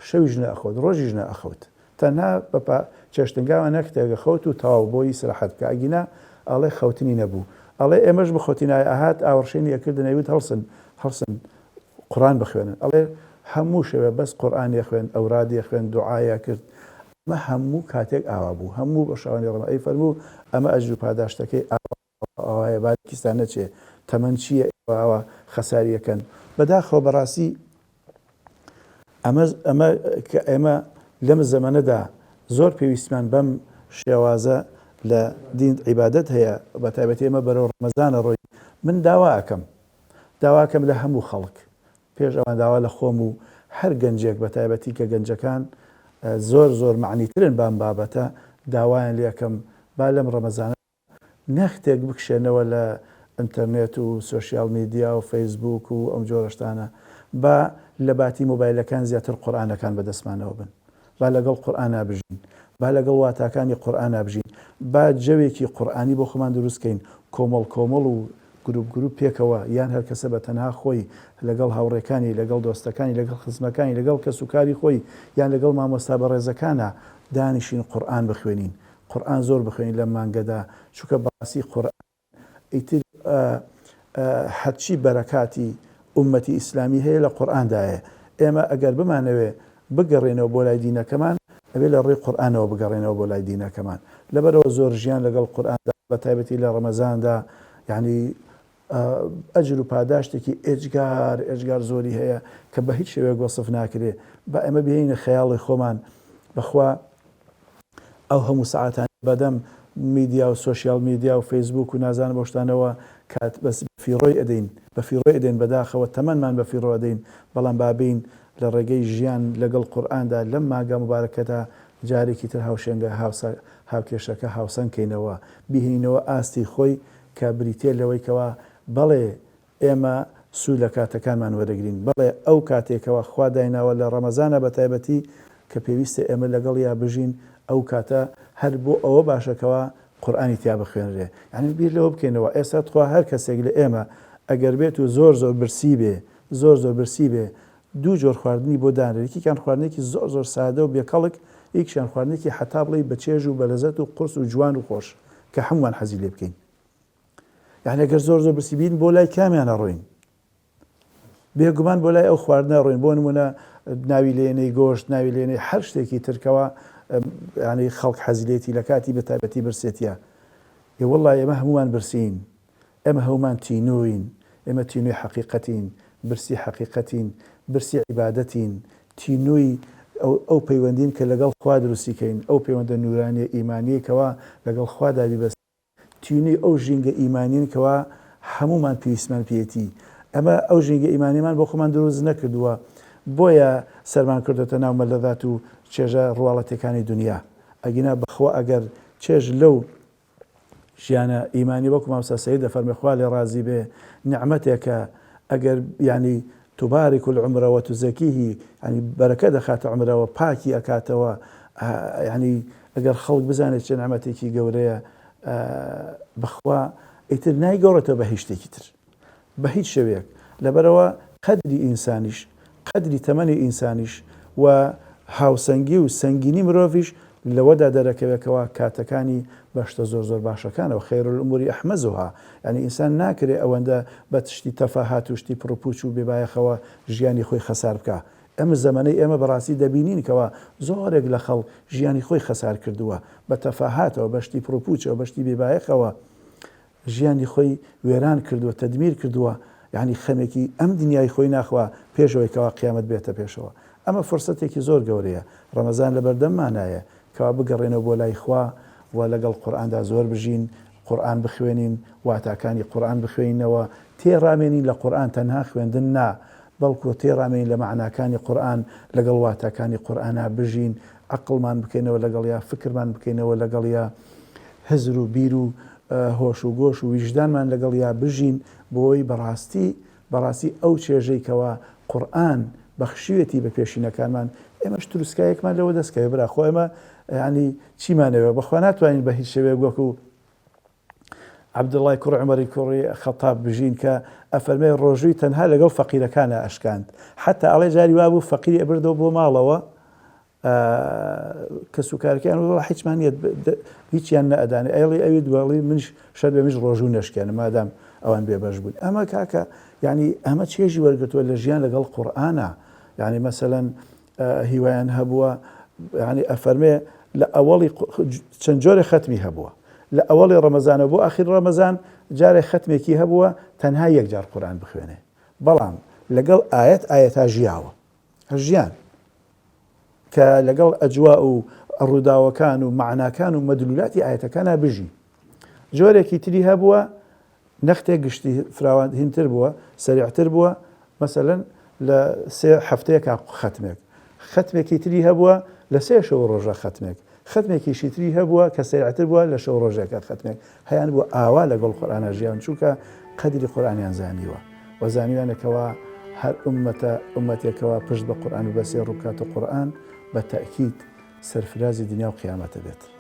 شەویش نەئەخەوت ڕۆژیش نەئەخەوت تەنها بە چێشتنگاوە نەکتێگە خەوت و تەواو بۆی سرحەت کە ئەگینا ئەڵێ خەوتنی نەبوو ئەڵێ ئێمەش بخۆتینای ئاهات ئاوەڕشێنی ئەکردنەویت هەڵسن قورئان بخوێنن ئەڵێ هەموو شەوێ بەس قورئانی خوێن ئەورادی خوێن دوعایا کرد ئەمە هەموو کاتێک ئاوا بوو هەموو بە شەوانی ڕەمەزان فەرموو ئەمە ئەجر و پاداشتەکەی ئاوایە باکیستان نەچێ تەمەن چییە ئەوە خەساریەکەن بەداخەوە بەڕاستی ئەمە لەم زەمانەدا زۆر پێویستمان بەم شێوازە لە دین عیبادەت هەیە بە تایبەتی ئێمە بەرەو ڕەمەزانە ڕۆی من داواکەم لە هەموو خەڵک پێش ئەوان داوا لە خۆم و هەر گەنجێک بە تایبەتی کە گەنجەکان زۆر معنیترن بام بابەتە داوایان لێکەم با لەم ڕەمەزانە نەختێک بکشێنەوە لە ئینتەرنێت و سوۆشیال میدیا و فەیسبوک و ئەم جۆرەشتانە با لە باتی مۆبایلەکان زیاتر قورئانەکان بەدەستمانەوە بن با لەگەڵ قورئانە بژین با لەگەڵ واتاکانی قورئانە بژین با جەوێکی قورئانی بۆ خۆمان دروستکەین کۆمەڵ و گروپ پێکەوە یان هەر کەسە بە تەنها خۆی لەگەڵ هاوڕێکانی لەگەڵ دۆستەکانی لەگەڵ خزمەکانی لەگەڵ کەسوکاری خۆی یان لەگەڵ مامۆستا بەڕێزەکانە دانیشین قورئان بخوێنین قورئان زۆر بخوێنین لەم مانگەدا چونکە باسی قورئان ئیتر هەرچی بەرەکاتی ئومەتی ئیسلامی هەیە لە قورئاندایە ئێمە ئەگەر بمانەوێ بگەڕێنەوە بۆ لای دینەکەمان ئەوێ لە ڕێی قورئانەوە بگەڕێنەوە بۆ لای دینەکەمان لەبەرەوە زۆر ژیان لەگەڵ قورئاندا بە تایبەتی لە ڕەمەزاندا یعنی ئەجر و پاداشتێکی ئێجگار زۆری هەیە کە بە هیچ شێوەیەک وەسف ناکرێ بە ئەمە بهێنە خەیاڵی خۆمان بەخوا ئەو هەموو سەعاتان بەدەم میدیا و سوۆشیال میدیا و فەیسبوک و نازانە بۆشتانەوە کات بەس بەفیڕۆی ئەدەین بەداخەوە تەمەنمان بەفیڕۆ ئەدەین بەڵام بابین لە ڕێگەی ژیان لەگەڵ قورئاندا لەم ماگە مبارەکەدا جارێکی تر هاوشێنگە هاوکێشەکە هاوسەنگکەینەوە بیهینەوە ئاستی خۆی کە بریتێ لەوەی کەوە بەڵێ ئێمە سوود لە کاتەکانمان وەرەگرین بەڵێ ئەو کاتێکەوە خوا دایناوە لە ڕەمەزانە بە تایبەتی کە پێویستە ئێمە لەگەڵ یا بژین ئەو کاتە هەر بۆ ئەوە باشەکەەوە قورئانی تیا بخوێنرێ یعنی بیر لەوە بکەینەوە ئێستا تخوا هەر کەسێک لە ئێمە ئەگەر بێت و زۆر برسی بێ دوو جۆر خواردنی بۆ دانرێکیان خواردنێکی زۆر سادە و بێکەڵک یەکیان خواردنێکی حتا بڵێ بە چێژ و بەلەزەت و قورس و جوان و خۆش کە هەمووان حەزی لێ بکەین. یعنی ئەگەر زۆر زۆر برسی بین بۆ لای کامیانە ڕۆین؟ بێگومان بۆ لای ئەو خواردنە ڕۆین. بۆ نمونە ناوی لێنەی گۆشت، ناوی لێنەی هەر شتێکی ترکەوە ینی خەڵک حەزیلێتی لە کاتی بە تایبەتی برسێتیە. وەڵڵای ئێمە هەمومان برسین، ئێمە هەمومان تینۆین، ئێمە تینۆی حەقیقەتین، برسی حەقیقەتین، برسی عیبادەتین، تینۆی ئەو پەیوەندین کە لەگەڵ خوا دروستیکەین، ئەو پەیوەندە نورانیە ئیمانیەکەوە لەگەڵ خوادا بیبەست، تینۆی ئەو ژینگە ئیمانین کەوا هەمومان پێویستمان پێێتی. ئەمە ئەو ژینگە ئیمانیمان بۆ خۆمان دروست نەکردووە، بۆیە سەرمان کردێتە ناو مەلەذات و چێژە ڕواڵەتەکانی دنیا. ئەگینا بەخوا ئەگەر چێژ لەو ژیانە ئیمانی وەکو مامۆستا سەید دەفەرمێ خوا لێ ڕازی بێ نعمەتێکە ئەگەر ینی تبارك العمر وتزكيه يعني بركة دخات عمره وباكي أكاتوا يعني أجر خلق بزانت شن عمتك جورية بخوا إتر ناي جورته بهيشتي كتر بهيج شويك لبروا قدري إنسانيش قدري ثمانية إنسانيش وهاوسنجي وسنجيني مروفيش لودا دركة كوا كاتكاني باشتا زور زور باشا كان وخير الأمور أحمزها يعني إنسان ناكري أو عنده بتشتي تفاهات وشتي بروبوتشو ببايا خوا جياني خوي خسار بكا أما الزماني أما براسي دبينين كوا زورك لخل جياني خوي خسار كردوا بتفاهات أو بشتي بروبوتش أو بشتي ببايا خوا جياني خوي ويران كردوا تدمير كردوا يعني خمكي أم دنياي خوي ناخوا بيشوي كوا قيامت بيتا بيشوا أما فرصتك زور قورية رمضان لبردم معناها كوا بقرينا بولاي خوا ولقى القرآن دا زور بجين قرآن بخوينين واتاكاني قرآن بخوينين وتيرامينين لقرآن تنها خويندنا بلكو تيرامينين لمعنى كاني قرآن لقى واتاكاني قرآن بجين عقل من بكينا ولقى يا فكر من بكينا ولقى يا هزرو بيرو هوش وقوش ووجدان من لقى يا بجين بوي براستي أو شيء كوا قرآن بخشيتي بپێشینە کارمان ئێمەش تروسکایەکمان لەوە دەستکەوێ برا خۆ ئێمە ینی چیمانەوێ بەخوا ناتوانین بە هیچ شێوەیە وەکو عەبدوڵڵای کوڕی عومەری کوڕی خەتاب بژین کە ئەفەرمێ ڕۆژووی تەنها لەگەڵ فەقیرەکانە ئەشکاند حتا ئەڵێ جاری وا بوو فەقیری ئەبردەوە بۆ ماڵەوە کە سوکارەکەیان وڵا هیچمان نییە هیچیان نەئەدانێ ئەڵێ ئەوی دوڵی منش شەر بێ منش ڕۆژوو نەشکێنە مادام ئەوان بێبەش بوون ئەمە کاکە یعنی ئەمە چێژی وەرگرتووە لە ژیان لەگەڵ قورئانە يعني مثلا هیوایان هەبووە يعني ئەفەرمێ لە ئەوەڵی چەند جۆرێ ختمی هەبووە لە ئەوەڵی ڕەمەزانە بۆ ئاخر ڕەمەزان جارێک ختمێکی هەبووە تەنها یەک جار قورئان بخوێنێ بەڵام لەگەڵ ئاەتا ژیاوە ژیان کە لەگەڵ ئەجوا و ڕووداوەکان و معناکان و مەدلولاتی ئاەتەکانە بژی جۆرێکی تری هەبووە نەختێک گشتی فراوان هینتر بووە سەریعتر بووە مثلا لە سێ هەفتەیەکە ختمێکی تری هەبووە لە سێ شەو ڕۆژە ختمێکیشی تری هەبووە کە سەریعتر بووە لە شەو ڕۆژێکە ختمێک هەیان بووە ئاوا لەگەڵ قورئانە ژیان چووکە قەدری قورئانیان زانیوە وەزانیوانێکەوە هەر ئومەتێکەوە پشت بە قورئان و بەسێ ڕووکاتە قورئان بە تەئکید سەرفرازی دنیا و قیامەتە بێت.